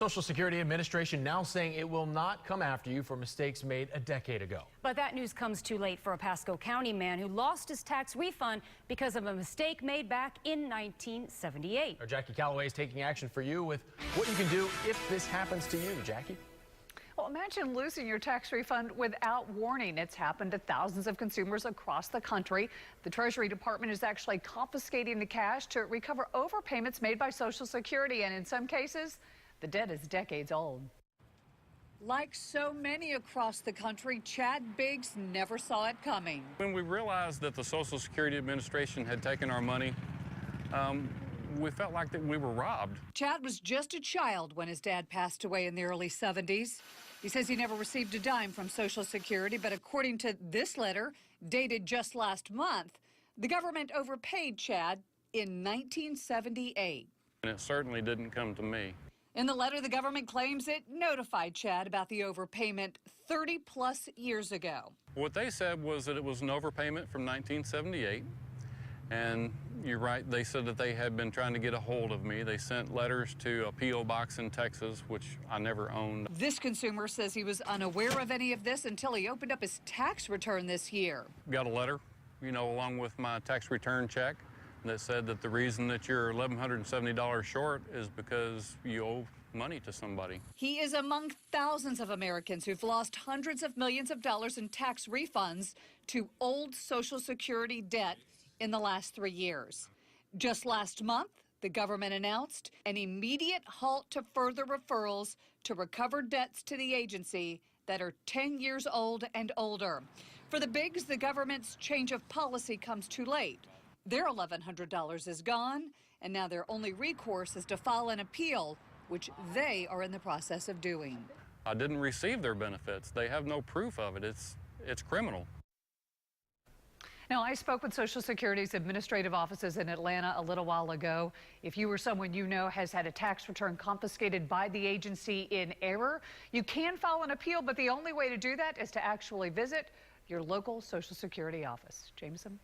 Social Security Administration now saying it will not come after you for mistakes made a decade ago. But that news comes too late for a Pasco County man who lost his tax refund because of a mistake made back in 1978. Our Jackie Calloway is taking action for you with what you can do if this happens to you. Jackie? Well, imagine losing your tax refund without warning. It's happened to thousands of consumers across the country. The Treasury Department is actually confiscating the cash to recover overpayments made by Social Security, and in some cases, the debt is decades old. Like so many across the country, Chad Biggs never saw it coming. When we realized that the Social Security Administration had taken our money, we felt like that we were robbed. Chad was just a child when his dad passed away in the early 70s. He says he never received a dime from Social Security, but according to this letter, dated just last month, the government overpaid Chad in 1978. And it certainly didn't come to me. In the letter, the government claims it notified Chad about the overpayment 30-plus years ago. What they said was that it was an overpayment from 1978. And you're right, they said that they had been trying to get a hold of me. They sent letters to a P.O. box in Texas, which I never owned. This consumer says he was unaware of any of this until he opened up his tax return this year. Got a letter, along with my tax return check that said that the reason that you're $1,170 short is because you owe money to somebody. He is among thousands of Americans who've lost hundreds of millions of dollars in tax refunds to old Social Security debt in the last 3 years. Just last month, the government announced an immediate halt to further referrals to recover debts to the agency that are 10 years old and older. For the Biggs, the government's change of policy comes too late. Their $1,100 is gone, and now their only recourse is to file an appeal, which they are in the process of doing. I didn't receive their benefits. They have no proof of it. It's criminal. Now, I spoke with Social Security's administrative offices in Atlanta a little while ago. If you or someone you know has had a tax return confiscated by the agency in error, you can file an appeal, but the only way to do that is to actually visit your local Social Security office. Jameson?